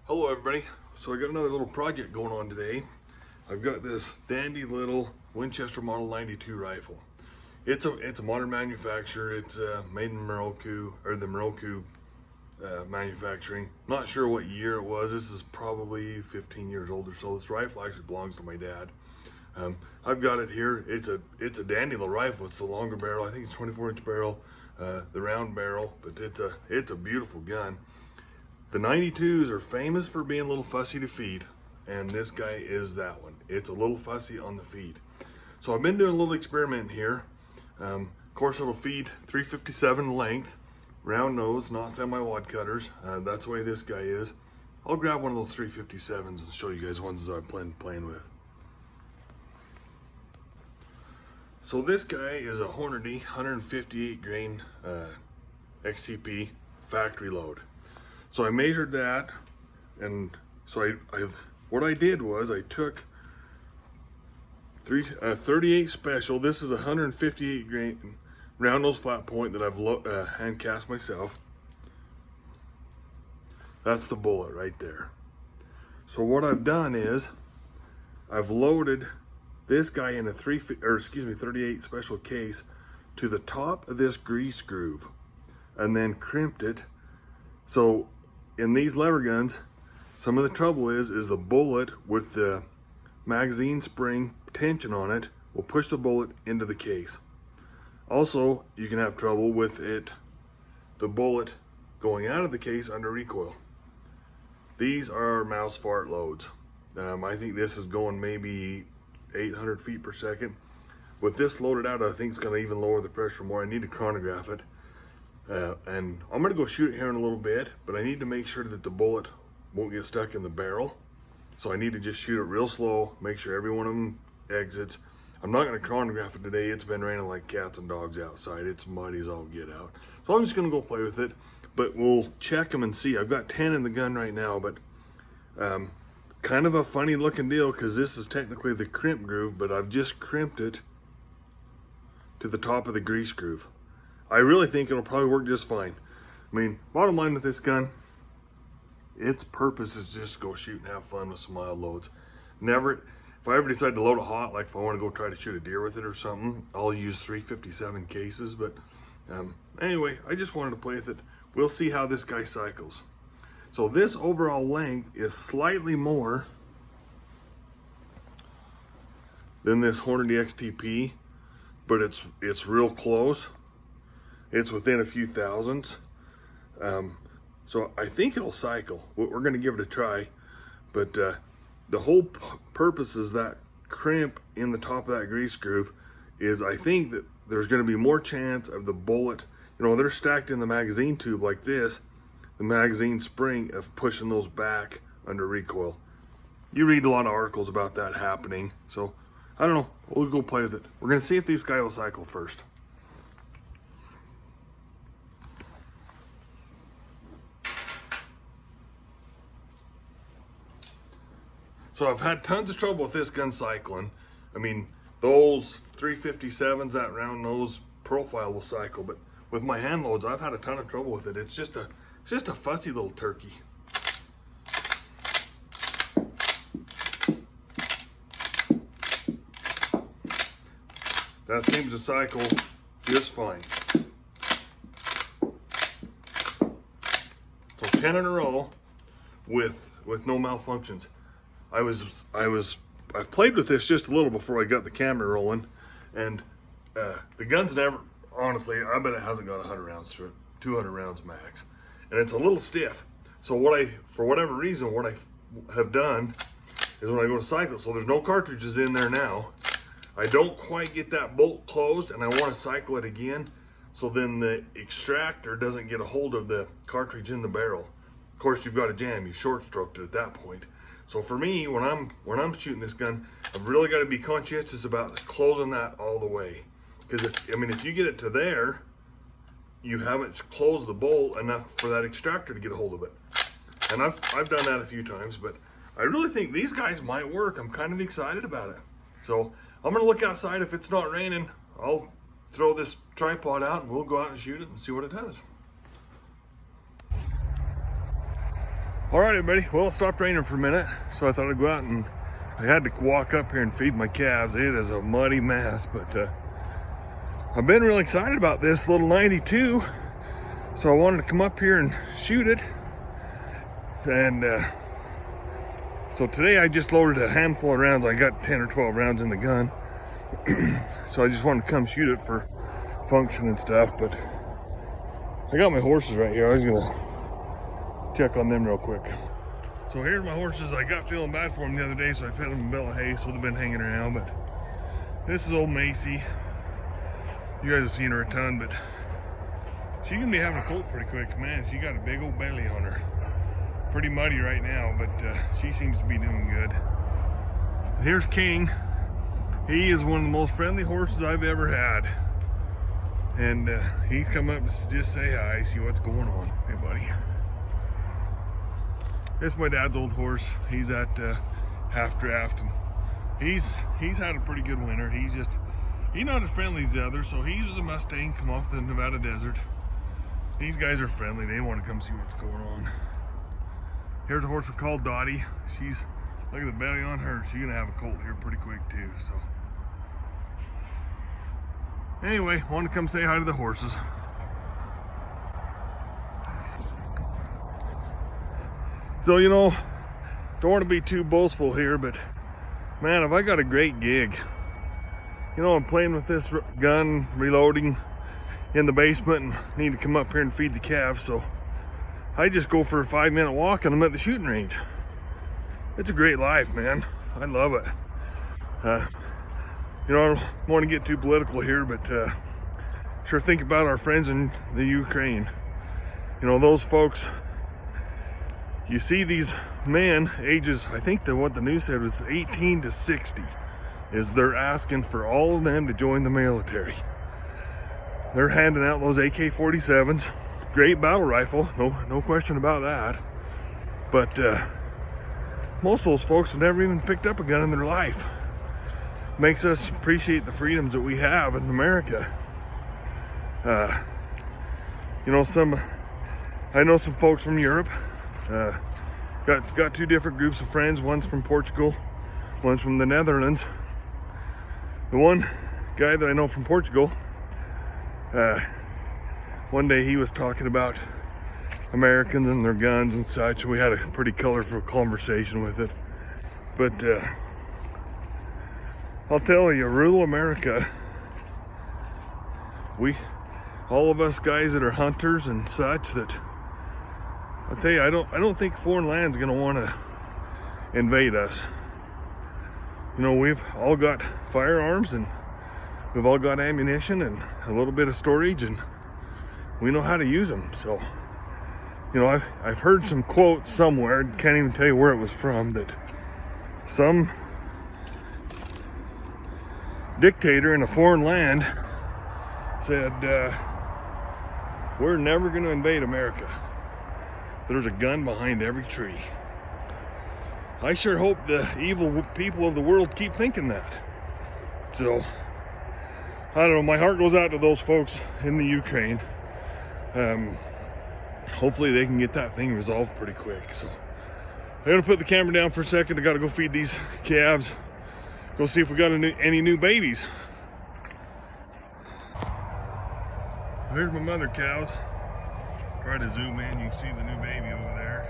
Hello everybody. So I got another little project going on today. I've got this dandy little Winchester Model 92 rifle. It's a modern manufacturer. It's made in Morocco, or the Morocco manufacturing. Not sure what year it was. This is probably 15 years old or so. This rifle actually belongs to my dad. I've got it here. It's a dandy little rifle. It's the longer barrel. I think it's 24-inch barrel, the round barrel, but it's a beautiful gun. The 92s are famous for being a little fussy to feed, and this guy is that one. It's a little fussy on the feed. So I've been doing a little experiment here. Of course, it'll feed 357 length, round nose, not semi-wad cutters. That's the way this guy is. I'll grab one of those 357s and show you guys ones that I plan playing with. So this guy is a Hornady 158 grain XTP factory load. So I measured that, and so what I did was I took 38 special. This is a 158 grain round nose flat point that I've hand cast myself. That's the bullet right there. So what I've done is I've loaded this guy in a 38 special case to the top of this grease groove, and then crimped it. So in these lever guns, some of the trouble is the bullet with the magazine spring tension on it will push the bullet into the case. Also, you can have trouble with the bullet going out of the case under recoil. These are mouse fart loads. I think this is going maybe 800 feet per second. With this loaded out, I think it's going to even lower the pressure more. I need to chronograph it. And I'm going to go shoot it here in a little bit, but I need to make sure that the bullet won't get stuck in the barrel. So I need to just shoot it real slow, make sure every one of them exits. I'm not going to chronograph it today. It's been raining like cats and dogs outside. It's muddy as all get out. So I'm just going to go play with it, but we'll check them and see. I've got 10 in the gun right now, but kind of a funny looking deal because this is technically the crimp groove, but I've just crimped it to the top of the grease groove. I really think it'll probably work just fine. I mean, bottom line with this gun, its purpose is just go shoot and have fun with some mild loads. If I ever decide to load it hot, like if I want to go try to shoot a deer with it or something, I'll use 357 cases. But anyway, I just wanted to play with it. We'll see how this guy cycles. So this overall length is slightly more than this Hornady XTP, but it's real close. It's within a few thousandths. So I think it'll cycle. We're going to give it a try. But the whole purpose is that crimp in the top of that grease groove is I think that there's going to be more chance of the bullet, they're stacked in the magazine tube like this, the magazine spring of pushing those back under recoil. You read a lot of articles about that happening. So I don't know. We'll go play with it. We're going to see if this guy will cycle first. So I've had tons of trouble with this gun cycling. I mean, those 357s, that round nose profile will cycle, but with my hand loads, I've had a ton of trouble with it. It's just a fussy little turkey. That seems to cycle just fine. So 10 in a row with no malfunctions. I've played with this just a little before I got the camera rolling, and the gun's never, honestly, I bet it hasn't got 100 rounds to it, 200 rounds max, and it's a little stiff. So for whatever reason, what I have done is when I go to cycle, so there's no cartridges in there now, I don't quite get that bolt closed, and I want to cycle it again, so then the extractor doesn't get a hold of the cartridge in the barrel. Of course, you've got a jam, you've short stroked it at that point. So for me, when I'm shooting this gun, I've really got to be conscientious about closing that all the way. Because if you get it to there, you haven't closed the bolt enough for that extractor to get a hold of it. And I've done that a few times, but I really think these guys might work. I'm kind of excited about it. So I'm gonna look outside. If it's not raining, I'll throw this tripod out and we'll go out and shoot it and see what it does. All right, everybody. Well, it stopped raining for a minute, so I thought I'd go out, and I had to walk up here and feed my calves. It is a muddy mess, but I've been really excited about this little 92, so I wanted to come up here and shoot it. And so today I just loaded a handful of rounds. I got 10 or 12 rounds in the gun. So I just wanted to come shoot it for function and stuff, but I got my horses right here. I was gonna check on them real quick. So here's my horses. I got feeling bad for them the other day, so I fed them a bale of hay, so they've been hanging around. But this is old Macy. You guys have seen her a ton, but she can be having a colt pretty quick. Man, she got a big old belly on her. Pretty muddy right now, but she seems to be doing good. Here's King. He is one of the most friendly horses I've ever had. And he's come up to just say hi, see what's going on. Hey, buddy. This is my dad's old horse. He's at half draft, and he's had a pretty good winter. He's not as friendly as the others. So he was a Mustang, come off the Nevada desert. These guys are friendly. They want to come see what's going on. Here's a horse we call Dottie. Look at the belly on her. She's gonna have a colt here pretty quick too. So anyway, wanted to come say hi to the horses. So, you know, don't want to be too boastful here, but man, have I got a great gig. You know, I'm playing with this gun, reloading in the basement, and need to come up here and feed the calves, so I just go for a 5-minute walk and I'm at the shooting range. It's a great life, man. I love it. You know, I don't want to get too political here, but sure think about our friends in the Ukraine. You know, those folks, you see these men, ages, I think that what the news said was 18 to 60, is they're asking for all of them to join the military. They're handing out those AK-47s. Great battle rifle, no question about that. But most of those folks have never even picked up a gun in their life. Makes us appreciate the freedoms that we have in America. You know, I know some folks from Europe. Got two different groups of friends. One's from Portugal, one's from the Netherlands. The one guy that I know from Portugal, one day he was talking about Americans and their guns and such. We had a pretty colorful conversation with it. But I'll tell you, rural America, all of us guys that are hunters and such, that I'll tell you, I don't think foreign land's gonna want to invade us. You know, we've all got firearms and we've all got ammunition and a little bit of storage, and we know how to use them. So, you know, I've heard some quotes somewhere, can't even tell you where it was from, that some dictator in a foreign land said, we're never going to invade America. There's a gun behind every tree. I sure hope the evil people of the world keep thinking that. So, I don't know, my heart goes out to those folks in the Ukraine. Hopefully they can get that thing resolved pretty quick. So I'm gonna put the camera down for a second. I gotta go feed these calves. Go see if we got any new babies. Here's my mother cows. Try to zoom in, you can see the new baby over there.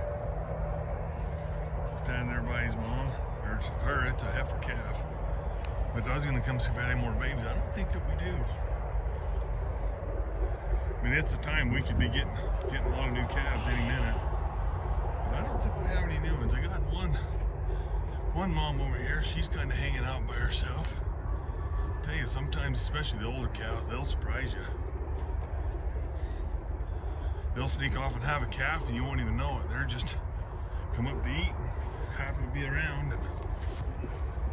Standing there by his mom. Or her, it's a heifer calf. But I was gonna come see if I had any more babies. I don't think that we do. I mean, it's the time we could be getting a lot of new calves any minute. But I don't think we have any new ones. I got one mom over here. She's kind of hanging out by herself. I tell you, sometimes, especially the older cows, they'll surprise you. They'll sneak off and have a calf and you won't even know it. They're just come up to eat and happen to be around. And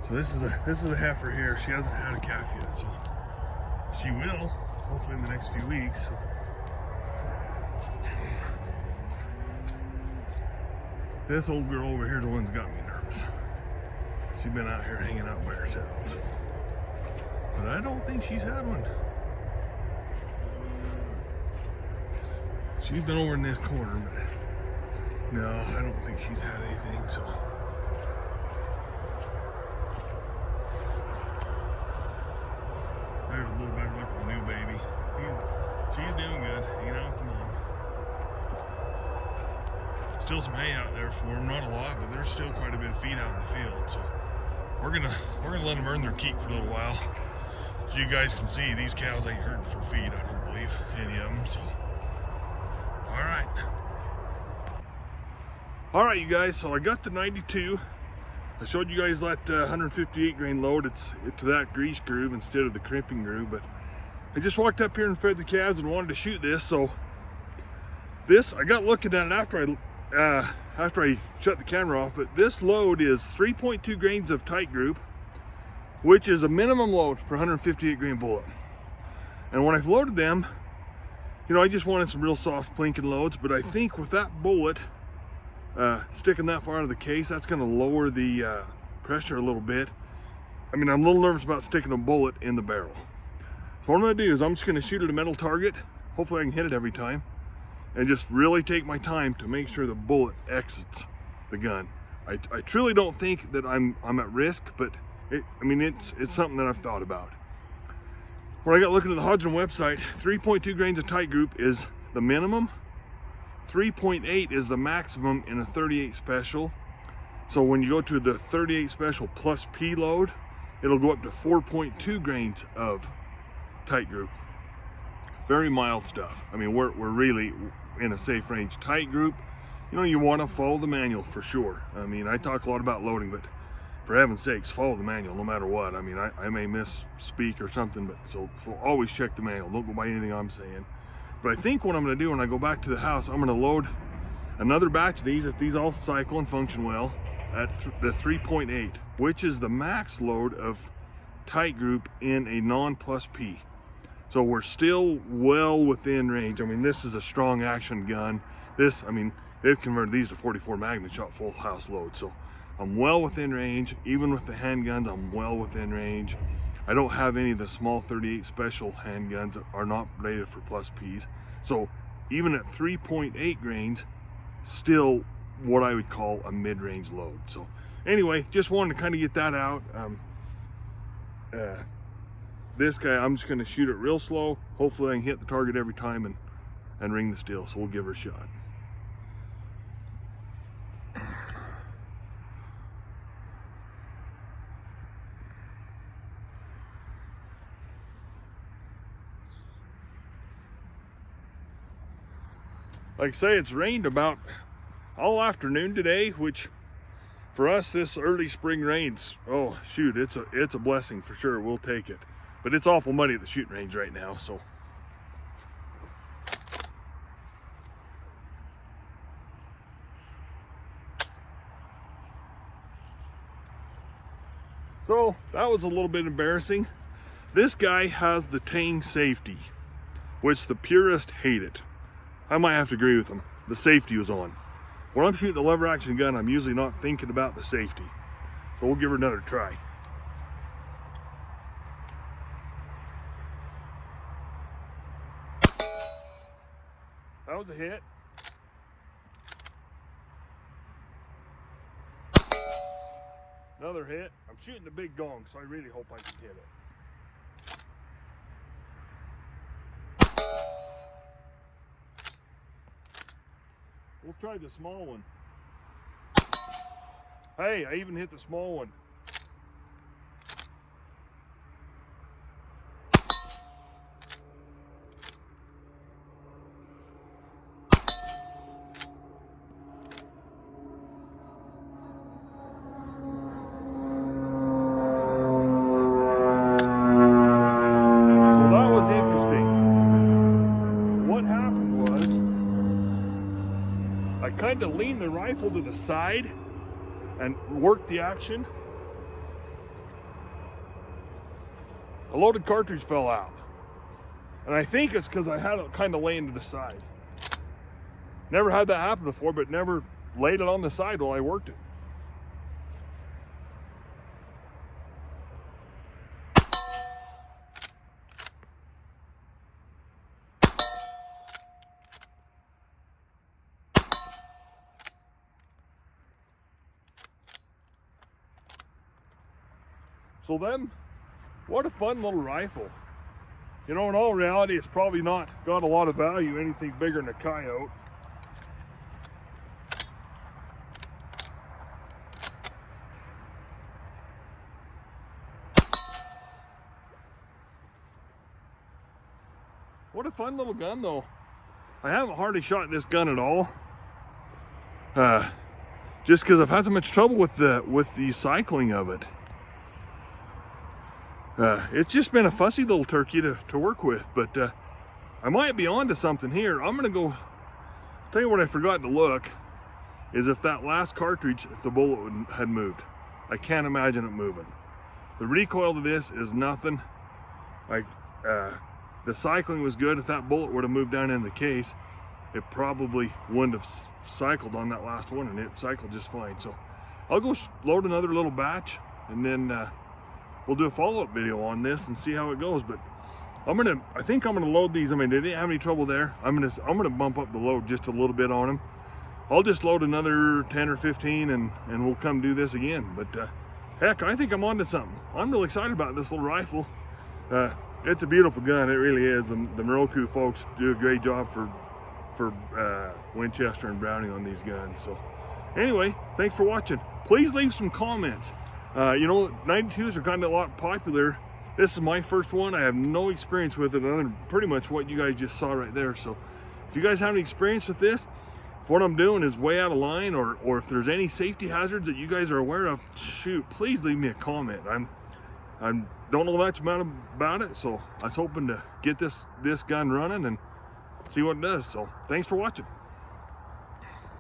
so this is a heifer here. She hasn't had a calf yet, so she will, hopefully in the next few weeks. So this old girl over here is the one that's got me nervous. She's been out here hanging out by herself. So. But I don't think she's had one. She's been over in this corner, but No, I don't think she's had anything, so. There's a little better look at the new baby. She's doing good, hanging out with the mom. Still some hay out there for them, not a lot, but there's still quite a bit of feed out in the field. So we're gonna let them earn their keep for a little while. As you guys can see, these cows ain't hurting for feed, I don't believe, any of them. So, all right, you guys. So I got the 92. I showed you guys that 158 grain load. It's to that grease groove instead of the crimping groove. But I just walked up here and fed the calves and wanted to shoot this. So this, I got looking at it after I shut the camera off. But this load is 3.2 grains of tight group, which is a minimum load for 158 grain bullet. And when I've loaded them, you know, I just wanted some real soft plinking loads. But I think with that bullet, sticking that far out of the case, that's going to lower the pressure a little bit. I mean, I'm a little nervous about sticking a bullet in the barrel. So what I'm going to do is I'm just going to shoot at a metal target. Hopefully I can hit it every time, and just really take my time to make sure the bullet exits the gun. I truly don't think that I'm at risk, but it's something that I've thought about. When I got looking at the Hodgdon website, 3.2 grains of tight group is the minimum. 3.8 is the maximum in a 38 special. So when you go to the 38 special plus P load, it'll go up to 4.2 grains of tight group. Very mild stuff. I mean, we're really in a safe range. Tight group, you know, you want to follow the manual for sure. I mean, I talk a lot about loading, but for heaven's sakes, follow the manual no matter what. I mean, I may misspeak or something, but so always check the manual. Don't go by anything I'm saying. But I think what I'm going to do when I go back to the house, I'm going to load another batch of these, if these all cycle and function well, at the 3.8, which is the max load of tight group in a non-plus P. So we're still well within range. I mean, this is a strong action gun. This, I mean, they've converted these to 44 Magnum shot full house load. So I'm well within range. Even with the handguns, I'm well within range. I don't have any of the small 38 special handguns that are not rated for plus Ps. So even at 3.8 grains, still what I would call a mid-range load. So anyway, just wanted to kind of get that out. This guy, I'm just going to shoot it real slow. Hopefully I can hit the target every time and ring the steel. So we'll give her a shot. Like I say, it's rained about all afternoon today, which for us, this early spring rains, oh shoot, it's a blessing for sure. We'll take it. But it's awful muddy at the shooting range right now, so. So that was a little bit embarrassing. This guy has the Tang safety, which the purists hate it. I might have to agree with them. The safety was on. When I'm shooting a lever action gun, I'm usually not thinking about the safety. So we'll give her another try. That was a hit. Another hit. I'm shooting the big gong, so I really hope I can hit it. We'll try the small one. Hey, I even hit the small one. So that was interesting. What happened was, I kind of leaned the rifle to the side and worked the action. A loaded cartridge fell out. And I think it's because I had it kind of laying to the side. Never had that happen before, but never laid it on the side while I worked it. So then, what a fun little rifle. You know, in all reality, it's probably not got a lot of value, anything bigger than a coyote. What a fun little gun though. I haven't hardly shot this gun at all. Just because I've had so much trouble with the cycling of it. It's just been a fussy little turkey to work with, but I might be onto something here. I'm gonna go, tell you what I forgot to look, is if that last cartridge, if the bullet had moved. I can't imagine it moving. The recoil to this is nothing. Like, the cycling was good. If that bullet would have moved down in the case, it probably wouldn't have cycled on that last one, and it cycled just fine. So I'll go load another little batch, and then we'll do a follow-up video on this and see how it goes. But I think I'm gonna load these. I mean, they didn't have any trouble there. I'm gonna bump up the load just a little bit on them. I'll just load another 10 or 15 and we'll come do this again. But heck, I think I'm onto something. I'm really excited about this little rifle. It's a beautiful gun, it really is. The Moroku folks do a great job for Winchester and Browning on these guns. So anyway, thanks for watching. Please leave some comments. You know, 92s are kind of a lot popular. This is my first one. I have no experience with it other than pretty much what you guys just saw right there. So if you guys have any experience with this, if what I'm doing is way out of line, or if there's any safety hazards that you guys are aware of, shoot, please leave me a comment. I don't know much about it, so I was hoping to get this gun running and see what it does. So thanks for watching.